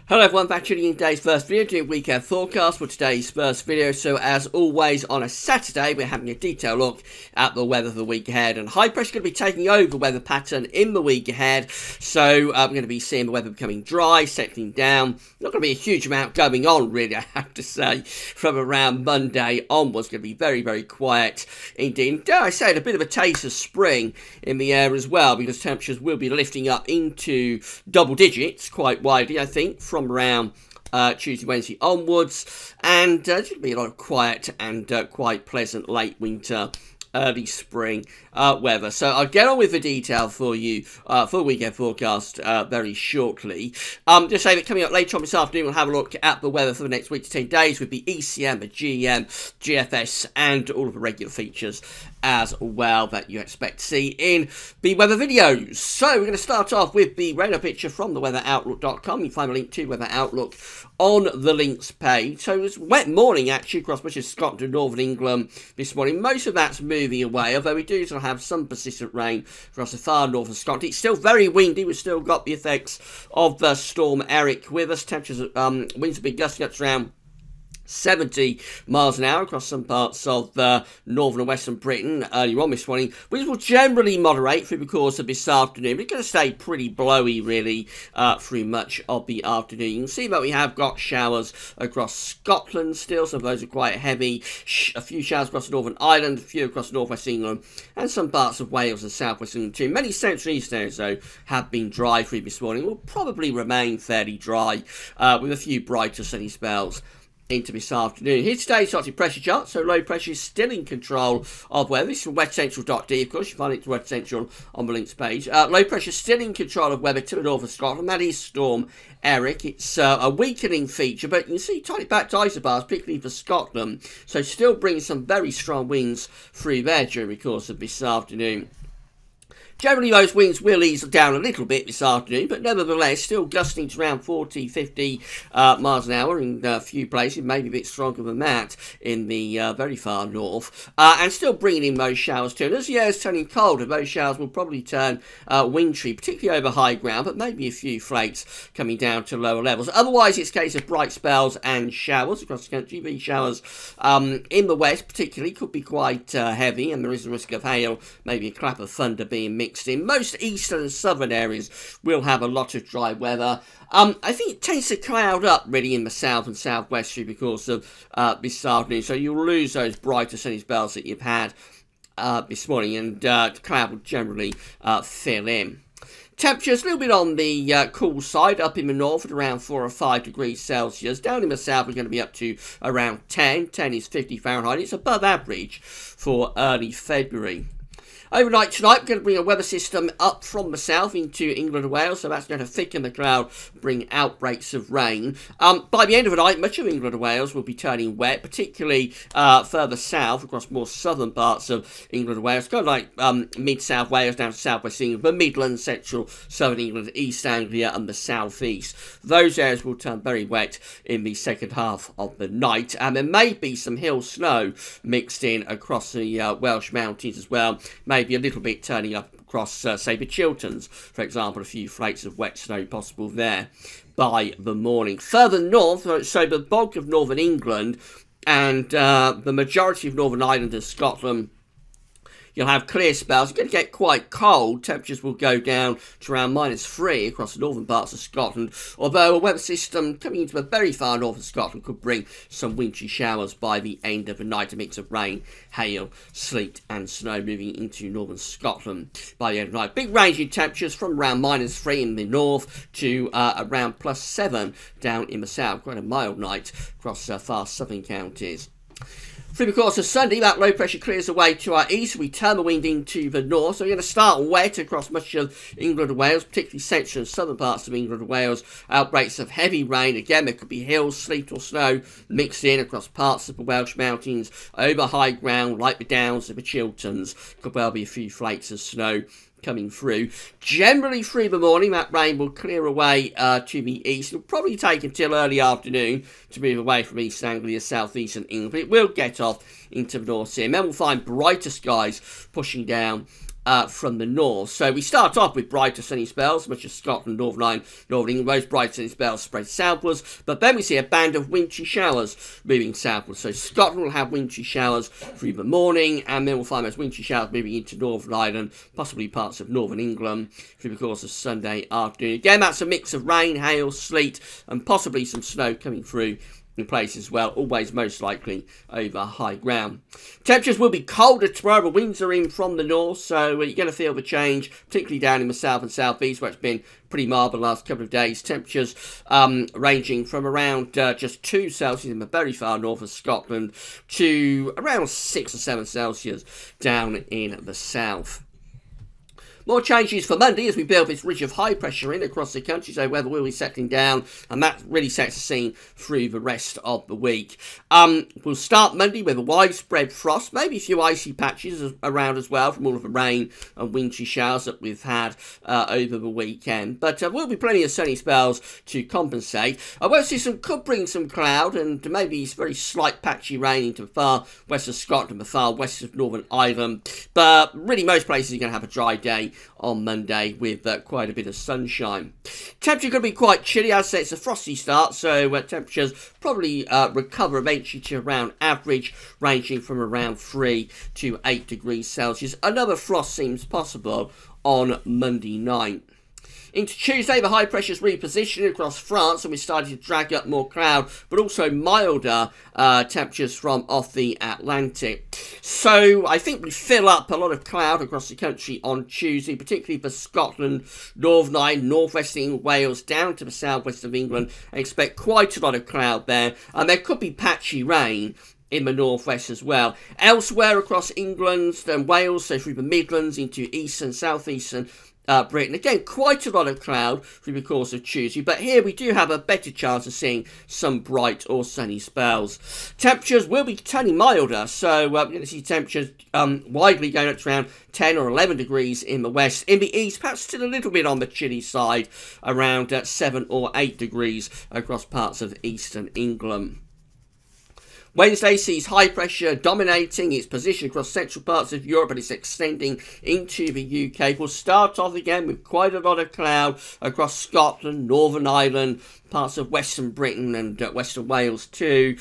Hello everyone, back tuning in today's first video, doing weekend forecast for today's first video. So as always on a Saturday, we're having a detailed look at the weather for the week ahead. And high pressure is going to be taking over the weather pattern in the week ahead. So we're going to be seeing the weather becoming dry, settling down. Not going to be a huge amount going on really, I have to say. From around Monday onwards, going to be very, very quiet indeed. And dare I say it, a bit of a taste of spring in the air as well, because temperatures will be lifting up into double digits quite widely, I think, from around Tuesday, Wednesday onwards, and there's going to be a lot of quiet and quite pleasant late winter, early spring weather. So I'll get on with the detail for you for the weekend forecast very shortly. Just say that coming up later on this afternoon, we'll have a look at the weather for the next week to 10 days with the ECM, the GEM, GFS, and all of the regular features as well that you expect to see in the weather videos. So we're going to start off with the radar picture from theweatheroutlook.com. You can find a link to Weather Outlook on the links page. So it was a wet morning actually across much of Scotland and northern England this morning. Most of that's moving away, although we do still have some persistent rain across the far north of Scotland. It's still very windy. We've still got the effects of the storm Eric with us. Temperatures, winds have been gusting up to around 70 miles an hour across some parts of northern and western Britain earlier on this morning, which will generally moderate through the course of this afternoon. It's going to stay pretty blowy really through much of the afternoon. You can see that we have got showers across Scotland still. Some of those are quite heavy. A few showers across Northern Ireland, a few across northwest England, and some parts of Wales and southwest England too. Many central and east areas though have been dry through this morning. Will probably remain fairly dry with a few brighter sunny spells into this afternoon. Here's today's Arctic pressure chart. So low pressure is still in control of weather. This is from wetcentral.d, of course. You find it to Wet Central on the links page. Low pressure is still in control of weather to the north of Scotland. That is Storm Eric. It's a weakening feature, but you can see tiny backed isobars, particularly for Scotland. So still bringing some very strong winds through there during the course of this afternoon. Generally, those winds will ease down a little bit this afternoon, but nevertheless, still gusting to around 40, 50 miles an hour in a few places, maybe a bit stronger than that in the very far north, and still bringing in those showers too. And as the air is turning colder, those showers will probably turn wintry, particularly over high ground, but maybe a few flakes coming down to lower levels. Otherwise, it's a case of bright spells and showers across the country. These showers in the west particularly could be quite heavy, and there is a risk of hail, maybe a clap of thunder being mixed in. Most eastern and southern areas will have a lot of dry weather. I think it tends to cloud up really in the south and southwest through the course of this afternoon, so you'll lose those brighter sunny spells that you've had this morning, and the cloud will generally fill in. Temperatures a little bit on the cool side, up in the north at around 4 or 5 degrees Celsius. Down in the south, we're going to be up to around 10. 10 is 50 Fahrenheit. It's above average for early February. Overnight tonight, we're going to bring a weather system up from the south into England and Wales, so that's going to thicken the cloud, bring outbreaks of rain. By the end of the night, much of England and Wales will be turning wet, particularly further south, across more southern parts of England and Wales, kind of like mid-south Wales down to southwest England, the Midlands, central southern England, East Anglia and the southeast. Those areas will turn very wet in the second half of the night, and there may be some hill snow mixed in across the Welsh mountains as well. Maybe a little bit turning up across, say, the Chilterns, for example, a few flakes of wet snow possible there by the morning. Further north, so the bulk of northern England and the majority of Northern Ireland and Scotland, you'll have clear spells. It's going to get quite cold. Temperatures will go down to around -3 across the northern parts of Scotland, although a weather system coming into the very far north of Scotland could bring some wintry showers by the end of the night, a mix of rain, hail, sleet and snow moving into northern Scotland by the end of the night. Big range in temperatures from around -3 in the north to around +7 down in the south. Quite a mild night across far southern counties. Through the course of Sunday, that low pressure clears away to our east. We turn the wind into the north, so we're going to start wet across much of England and Wales, particularly central and southern parts of England and Wales. Outbreaks of heavy rain. Again, there could be hills, sleet or snow mixed in across parts of the Welsh mountains, over high ground like the Downs and the Chilterns. Could well be a few flakes of snow coming through. Generally through the morning, that rain will clear away to the east. It'll probably take until early afternoon to move away from East Anglia, South East and England, but it will get off into the North Sea. And then we'll find brighter skies pushing down from the north. So we start off with brighter sunny spells, much as Scotland, Northern Ireland, Northern England. Those bright sunny spells spread southwards, but then we see a band of wintry showers moving southwards. So Scotland will have wintry showers through the morning, and then we'll find those wintry showers moving into Northern Ireland, possibly parts of Northern England through the course of Sunday afternoon. Again, that's a mix of rain, hail, sleet, and possibly some snow coming through in places as well, always most likely over high ground. Temperatures will be colder tomorrow. The winds are in from the north, so you're going to feel the change, particularly down in the south and southeast, where it's been pretty mild the last couple of days. Temperatures ranging from around just 2 Celsius in the very far north of Scotland to around 6 or 7 Celsius down in the south. More changes for Monday as we build this ridge of high pressure in across the country, so weather will be settling down, and that really sets the scene through the rest of the week. We'll start Monday with a widespread frost, maybe a few icy patches around as well from all of the rain and wintry showers that we've had over the weekend. But there will be plenty of sunny spells to compensate. I will see could bring some cloud and maybe very slight patchy rain into the far west of Scotland, the far west of Northern Ireland. But really most places are going to have a dry day on Monday with quite a bit of sunshine. Temperature going to be quite chilly. As I say, it's a frosty start, so temperatures probably recover eventually to around average, ranging from around 3 to 8 degrees Celsius. Another frost seems possible on Monday night. Into Tuesday, the high pressure's repositioning across France, and we're starting to drag up more cloud, but also milder temperatures from off the Atlantic. So I think we fill up a lot of cloud across the country on Tuesday, particularly for Scotland, Northern Ireland, northwest England, Wales, down to the southwest of England. I expect quite a lot of cloud there, and there could be patchy rain in the northwest as well. Elsewhere across England and Wales, so through the Midlands into eastern, southeastern Britain. Again, quite a lot of cloud through the course of Tuesday, but here we do have a better chance of seeing some bright or sunny spells. Temperatures will be turning milder, so we're going to see temperatures widely going up to around 10 or 11 degrees in the west. In the east, perhaps still a little bit on the chilly side, around 7 or 8 degrees across parts of eastern England. Wednesday sees high pressure dominating its position across central parts of Europe, but it's extending into the UK. We'll start off again with quite a lot of cloud across Scotland, Northern Ireland, parts of western Britain and western Wales too.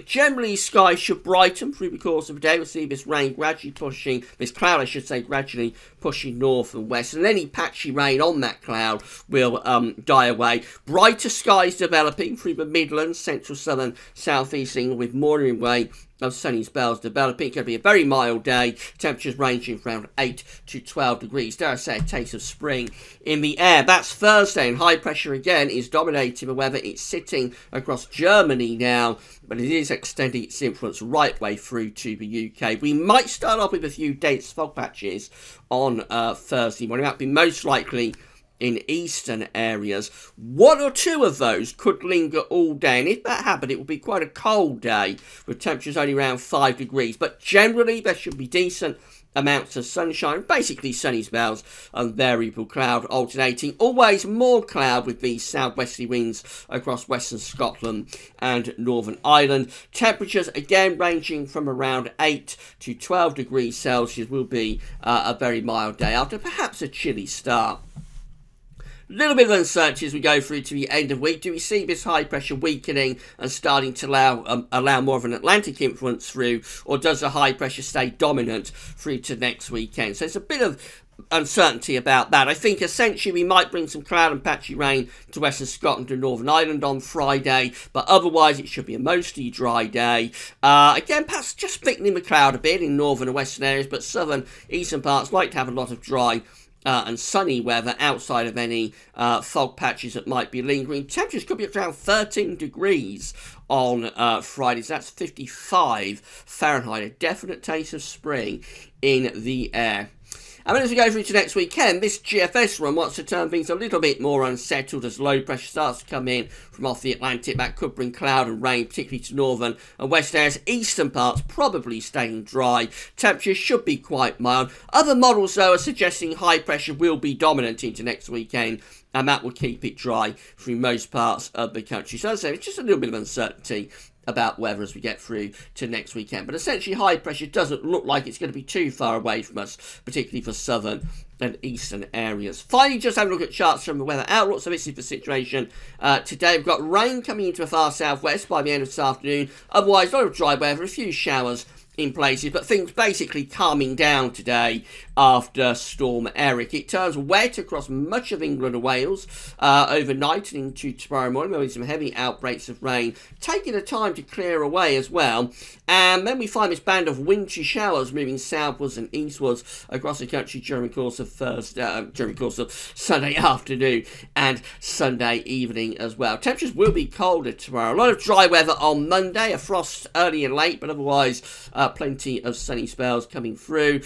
Generally, skies should brighten through the course of the day. We'll see this rain gradually pushing, this cloud I should say, gradually pushing north and west, and any patchy rain on that cloud will die away. Brighter skies developing through the Midlands, central, southern, southeast England, with more in way of sunny spells developing. It's going to be a very mild day. Temperatures ranging from around 8 to 12 degrees. Dare I say, a taste of spring in the air. That's Thursday, and high pressure again is dominating the weather. It's sitting across Germany now, but it is extending its influence right way through to the UK. We might start off with a few dense fog patches on Thursday morning. That will be most likely in eastern areas. 1 or 2 of those could linger all day, and if that happened, it would be quite a cold day with temperatures only around 5 degrees. But generally, there should be decent amounts of sunshine, basically sunny spells and variable cloud alternating. Always more cloud with these southwesterly winds across western Scotland and Northern Ireland. Temperatures again ranging from around 8 to 12 degrees Celsius. Will be a very mild day after perhaps a chilly start. Little bit of uncertainty as we go through to the end of the week. Do we see this high pressure weakening and starting to allow more of an Atlantic influence through, or does the high pressure stay dominant through to next weekend? So there's a bit of uncertainty about that. I think essentially we might bring some cloud and patchy rain to western Scotland and Northern Ireland on Friday, but otherwise it should be a mostly dry day. Again, perhaps just thickening the cloud a bit in northern and western areas, but southern, eastern parts like to have a lot of dry and sunny weather outside of any fog patches that might be lingering. Temperatures could be up to around 13 degrees on Friday, so that's 55 Fahrenheit. A definite taste of spring in the air. And then as we go through to next weekend, this GFS run wants to turn things a little bit more unsettled as low pressure starts to come in from off the Atlantic. That could bring cloud and rain, particularly to northern and west areas. Eastern parts probably staying dry. Temperatures should be quite mild. Other models, though, are suggesting high pressure will be dominant into next weekend, and that will keep it dry through most parts of the country. So as I say, it's just a little bit of uncertainty about weather as we get through to next weekend. But essentially, high pressure doesn't look like it's going to be too far away from us, particularly for southern and eastern areas. Finally, just have a look at charts from the weather outlook. So this is the situation today. We've got rain coming into the far southwest by the end of this afternoon. Otherwise, a lot of dry weather, a few showers in places, but things basically calming down today after Storm Eric. It turns wet across much of England and Wales overnight and into tomorrow morning. There'll be some heavy outbreaks of rain, taking the time to clear away as well. And then we find this band of wintry showers moving southwards and eastwards across the country during the course of Sunday afternoon and Sunday evening as well. Temperatures will be colder tomorrow. A lot of dry weather on Monday, a frost early and late, but otherwise plenty of sunny spells coming through.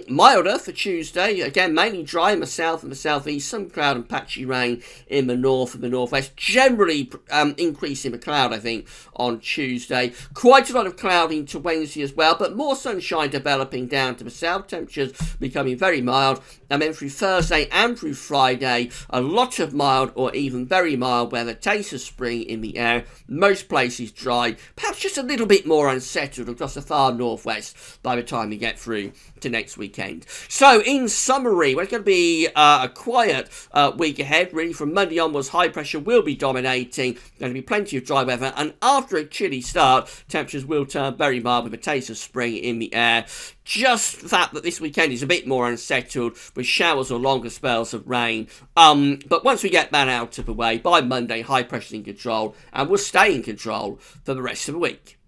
Milder for Tuesday, again mainly dry in the south and the southeast, some cloud and patchy rain in the north and the northwest, generally increasing the cloud I think on Tuesday. Quite a lot of clouding to Wednesday as well, but more sunshine developing down to the south, temperatures becoming very mild, and then through Thursday and through Friday a lot of mild or even very mild weather, taste of spring in the air, most places dry, perhaps just a little bit more unsettled across the far northwest by the time we get through to next weekend. So in summary, we're going to be a quiet week ahead. Really from Monday onwards, high pressure will be dominating. Going to be plenty of dry weather, and after a chilly start, temperatures will turn very mild with a taste of spring in the air. Just the fact that this weekend is a bit more unsettled with showers or longer spells of rain. But once we get that out of the way, by Monday, high pressure in control, and we'll stay in control for the rest of the week.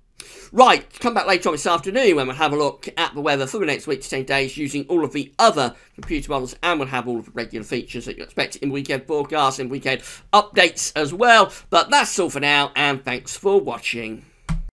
Right, come back later on this afternoon when we'll have a look at the weather for the next week to 10 days using all of the other computer models, and we'll have all of the regular features that you expect in weekend forecasts and weekend updates as well. But that's all for now, and thanks for watching.